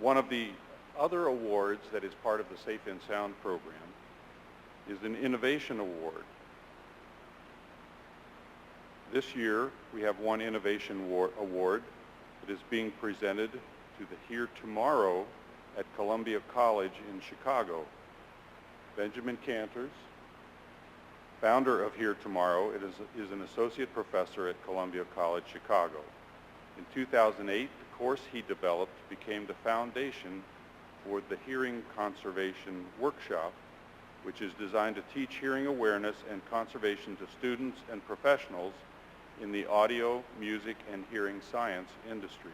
One of the other awards that is part of the Safe in Sound program is an Innovation Award. This year, we have one Innovation Award that is being presented to the Here Tomorrow at Columbia College in Chicago. Benjamin Cantors, founder of Here Tomorrow, is an associate professor at Columbia College, Chicago. In 2008, the course he developed became the foundation for the Hearing Conservation Workshop, which is designed to teach hearing awareness and conservation to students and professionals in the audio, music, and hearing science industries.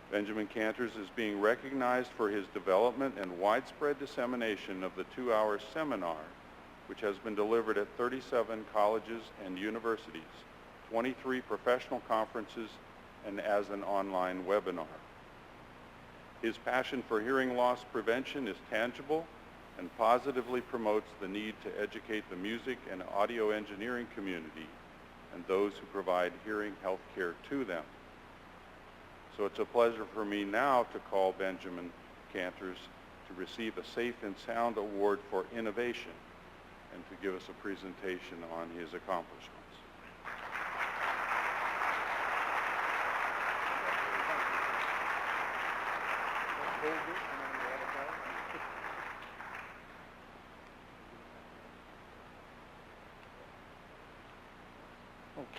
Benjamin Cantors is being recognized for his development and widespread dissemination of the 2-hour seminar, which has been delivered at 37 colleges and universities, 23 professional conferences, and as an online webinar. His passion for hearing loss prevention is tangible and positively promotes the need to educate the music and audio engineering community and those who provide hearing health care to them. So it's a pleasure for me now to call Benjamin Cantors to receive a Safe and Sound Award for Innovation and to give us a presentation on his accomplishments.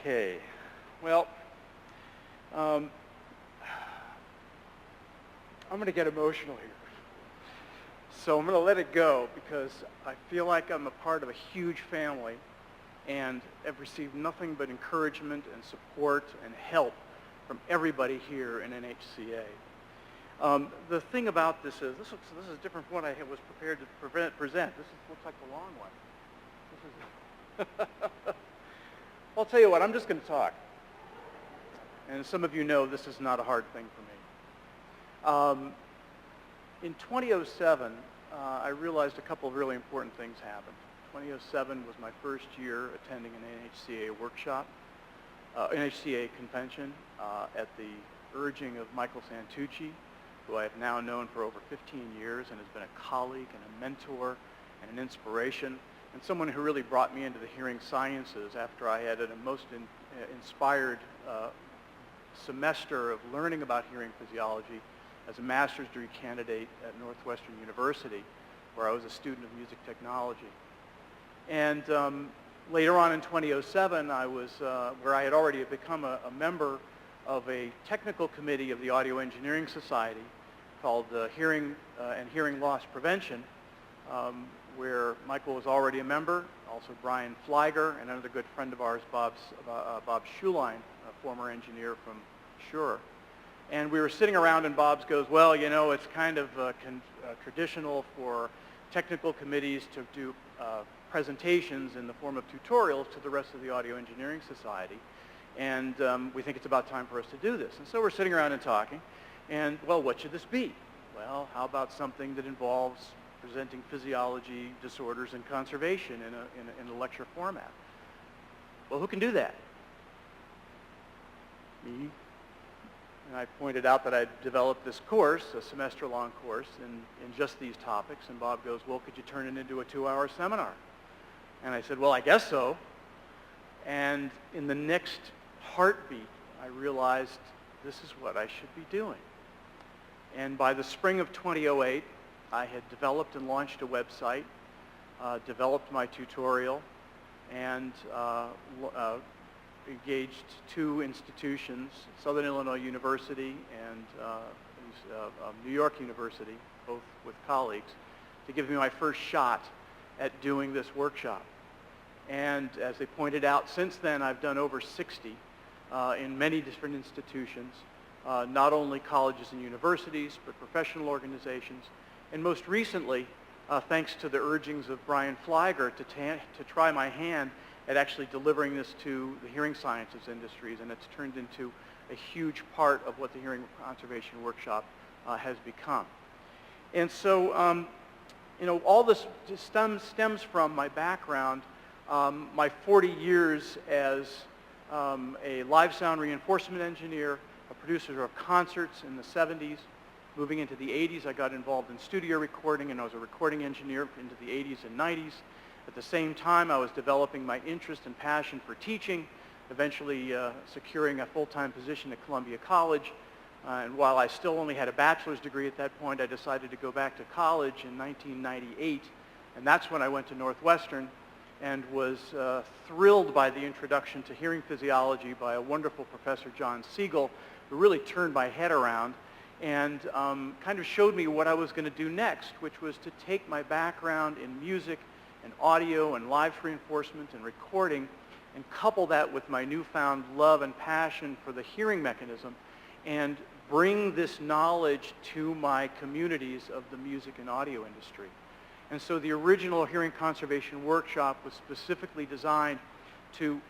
Okay, well, I'm going to get emotional here. So I'm going to let it go because I feel like I'm a part of a huge family and have received nothing but encouragement and support and help from everybody here in NHCA. The thing about this is, this is different from what I was prepared to present. This looks like the long one. I'll tell you what, I'm just going to talk. And as some of you know, this is not a hard thing for me. In 2007, I realized a couple of really important things happened. 2007 was my first year attending an NHCA workshop, NHCA convention at the urging of Michael Santucci, who I have now known for over 15 years and has been a colleague and a mentor and an inspiration, and someone who really brought me into the hearing sciences after I had a most inspired semester of learning about hearing physiology as a master's degree candidate at Northwestern University, where I was a student of music technology. And later on in 2007, I was, where I had already become a member of a technical committee of the Audio Engineering Society called Hearing and Hearing Loss Prevention, where Michael was already a member, also Brian Flieger, and another good friend of ours, Bob Schuline, a former engineer from Shure. And we were sitting around and Bob goes, well, you know, it's kind of traditional for technical committees to do presentations in the form of tutorials to the rest of the Audio Engineering Society. And we think it's about time for us to do this. And so we're sitting around and talking. And, well, what should this be? Well, how about something that involves presenting physiology, disorders, and conservation in a lecture format? Well, who can do that? Me. And I pointed out that I'd developed this course, a semester-long course, in just these topics. And Bob goes, well, could you turn it into a 2-hour seminar? And I said, well, I guess so. And in the next heartbeat, I realized this is what I should be doing. And by the spring of 2008, I had developed and launched a website, developed my tutorial, and engaged 2 institutions, Southern Illinois University and New York University, both with colleagues, to give me my first shot at doing this workshop. And as they pointed out, since then I've done over 60 in many different institutions, not only colleges and universities, but professional organizations. And most recently, thanks to the urgings of Brian Flieger to try my hand at actually delivering this to the hearing sciences industries, and it's turned into a huge part of what the Hearing Conservation Workshop has become. And so, you know, all this stems from my background, my 40 years as a live sound reinforcement engineer, a producer of concerts in the 70s, Moving into the 80s, I got involved in studio recording, and I was a recording engineer into the 80s and 90s. At the same time, I was developing my interest and passion for teaching, eventually securing a full-time position at Columbia College. And while I still only had a bachelor's degree at that point, I decided to go back to college in 1998. And that's when I went to Northwestern and was thrilled by the introduction to hearing physiology by a wonderful professor, John Siegel, who really turned my head around and kind of showed me what I was going to do next, which was to take my background in music and audio and live reinforcement and recording and couple that with my newfound love and passion for the hearing mechanism and bring this knowledge to my communities of the music and audio industry. And so the original hearing conservation workshop was specifically designed to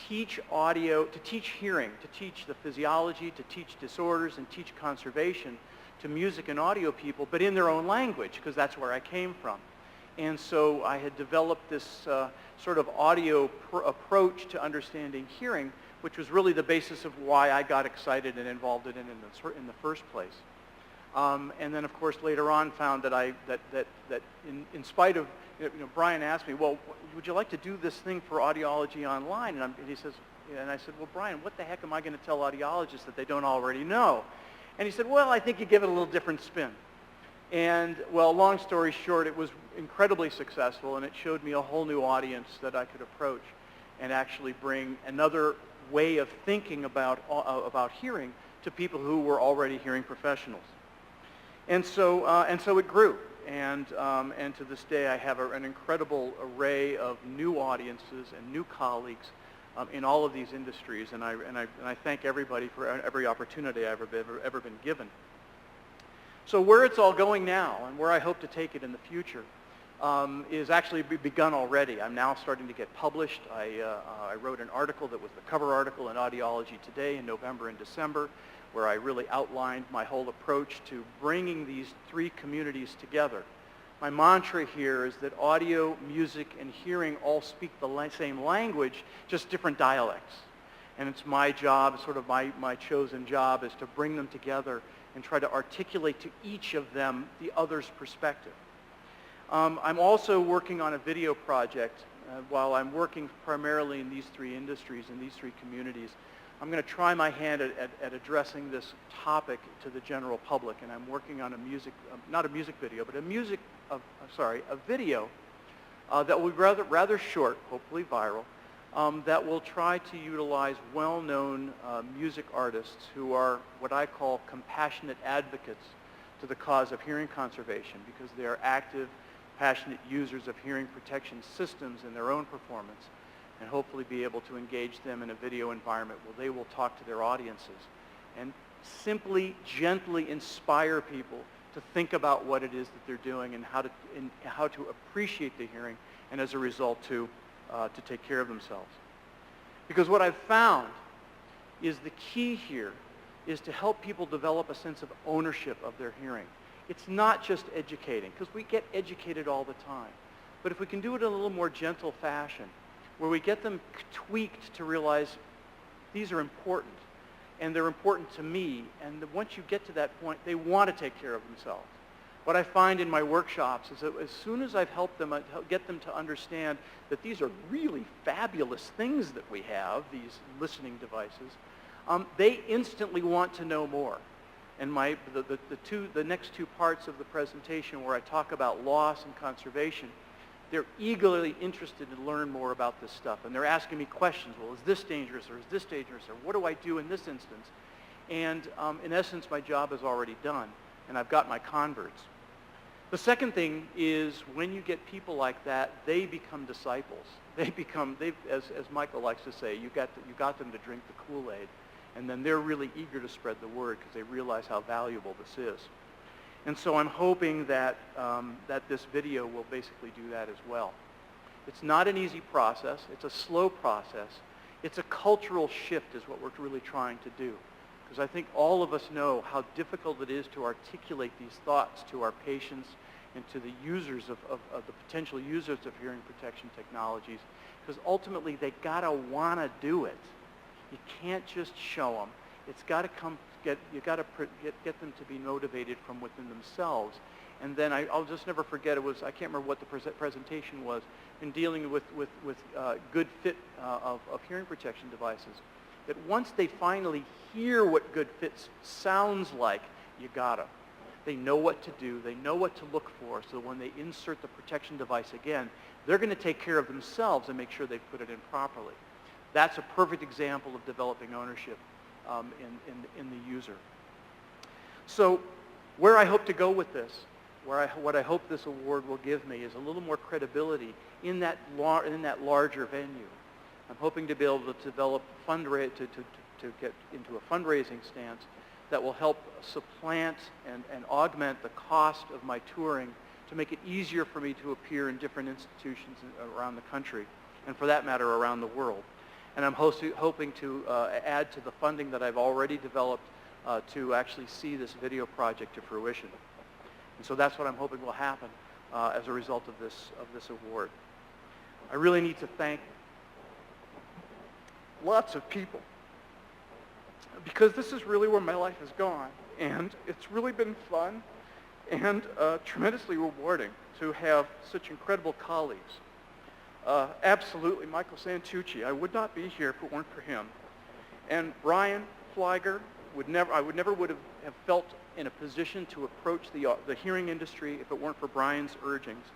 teach audio, to teach hearing, to teach the physiology, to teach disorders, and teach conservation to music and audio people, but in their own language, because that's where I came from. And so I had developed this sort of audio approach to understanding hearing, which was really the basis of why I got excited and involved in it in the first place. And then, of course, later on found that in spite of, Brian asked me, well, would you like to do this thing for audiology online? And he says, and I said, well, Brian, what the heck am I going to tell audiologists that they don't already know? And he said, well, I think you give it a little different spin. And, well, long story short, it was incredibly successful, and it showed me a whole new audience that I could approach and actually bring another way of thinking about hearing to people who were already hearing professionals. And so it grew, and to this day I have an incredible array of new audiences and new colleagues in all of these industries, and I thank everybody for every opportunity I've ever been given. So where it's all going now, and where I hope to take it in the future, is actually begun already. I'm now starting to get published. I wrote an article that was the cover article in Audiology Today in November and December, where I really outlined my whole approach to bringing these three communities together. My mantra here is that audio, music, and hearing all speak the same language, just different dialects. And it's my job, sort of my chosen job, is to bring them together and try to articulate to each of them the other's perspective. I'm also working on a video project. While I'm working primarily in these three industries, in these three communities, I'm going to try my hand at addressing this topic to the general public, and I'm working on not a music video, but a video that will be rather short, hopefully viral, that will try to utilize well-known music artists who are what I call compassionate advocates to the cause of hearing conservation, because they are active, passionate users of hearing protection systems in their own performance, and hopefully be able to engage them in a video environment where they will talk to their audiences and simply, gently inspire people to think about what it is that they're doing and how to appreciate the hearing, and as a result to take care of themselves. Because what I've found is the key here is to help people develop a sense of ownership of their hearing. It's not just educating, because we get educated all the time. But if we can do it in a little more gentle fashion, where we get them tweaked to realize these are important, and they're important to me, and once you get to that point, they want to take care of themselves. What I find in my workshops is that as soon as I've helped them, get them to understand that these are really fabulous things that we have, these listening devices, they instantly want to know more. And the next two parts of the presentation where I talk about loss and conservation, they're eagerly interested to learn more about this stuff. And they're asking me questions. Well, is this dangerous, or is this dangerous, or what do I do in this instance? And in essence, my job is already done, and I've got my converts. The second thing is when you get people like that, they become disciples. As Michael likes to say, you got them to drink the Kool-Aid, and then they're really eager to spread the word because they realize how valuable this is. And so I'm hoping that this video will basically do that as well. It's not an easy process. It's a slow process. It's a cultural shift is what we're really trying to do. Because I think all of us know how difficult it is to articulate these thoughts to our patients and to the users of the potential users of hearing protection technologies. Because ultimately, they gotta wanna do it. You can't just show them. It's got to come, you got to get them to be motivated from within themselves. And then I'll just never forget, I can't remember what the presentation was, in dealing with good fit of hearing protection devices, that once they finally hear what good fit sounds like, you got them. They know what to do, they know what to look for, so when they insert the protection device again, they're going to take care of themselves and make sure they put it in properly. That's a perfect example of developing ownership in the user. So where I hope to go with this, what I hope this award will give me is a little more credibility in that larger venue. I'm hoping to be able to develop to get into a fundraising stance that will help supplant and augment the cost of my touring to make it easier for me to appear in different institutions around the country, and for that matter, around the world. And I'm hoping to add to the funding that I've already developed to actually see this video project to fruition. And so that's what I'm hoping will happen as a result of this award. I really need to thank lots of people, because this is really where my life has gone, and it's really been fun and tremendously rewarding to have such incredible colleagues. Absolutely, Michael Santucci. I would not be here if it weren't for him. And Brian Fliger, I would never have felt in a position to approach the hearing industry if it weren't for Brian's urgings.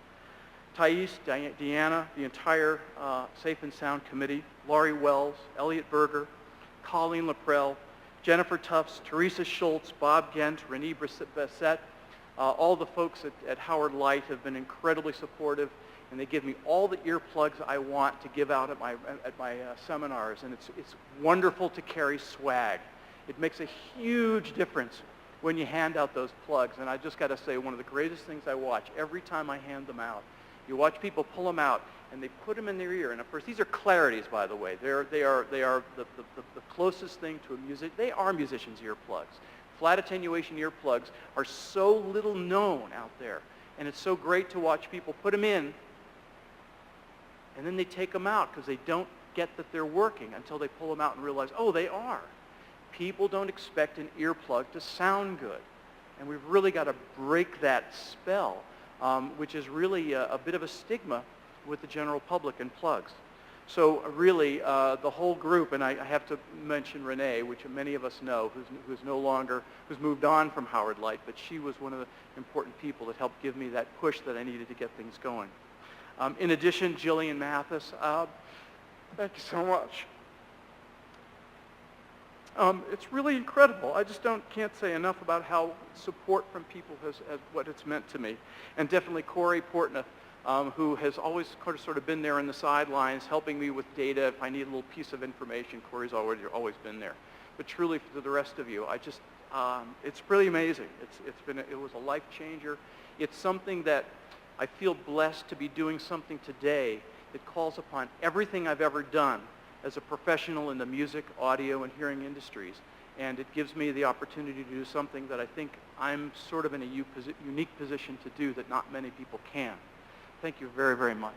Thais, Deanna, the entire Safe and Sound Committee, Laurie Wells, Elliot Berger, Colleen Laprelle, Jennifer Tufts, Teresa Schultz, Bob Gent, Renee Bassett, all the folks at Howard Light have been incredibly supportive, and they give me all the earplugs I want to give out at my seminars, and it's wonderful to carry swag. It makes a huge difference when you hand out those plugs, and I just got to say, one of the greatest things I watch every time I hand them out, you watch people pull them out, and they put them in their ear. And of course, these are clarities, by the way. They are the closest thing to a music. They are musicians' earplugs. Flat attenuation earplugs are so little known out there, and it's so great to watch people put them in, and then they take them out because they don't get that they're working until they pull them out and realize, oh, they are. People don't expect an earplug to sound good, and we've really got to break that spell, which is really a bit of a stigma with the general public and plugs. So really, the whole group, and I have to mention Renee, which many of us know, who's moved on from Howard Light, but she was one of the important people that helped give me that push that I needed to get things going. In addition, Jillian Mathis, thank you so much. It's really incredible. I just can't say enough about how support from people has what it's meant to me. And definitely Corey Portnoy, who has always sort of been there on the sidelines, helping me with data. If I need a little piece of information, Corey's always been there. But truly, for the rest of you, it's pretty amazing. It was a life changer. It's something that I feel blessed to be doing something today that calls upon everything I've ever done as a professional in the music, audio, and hearing industries. And it gives me the opportunity to do something that I think I'm sort of in a unique position to do that not many people can. Thank you very, very much.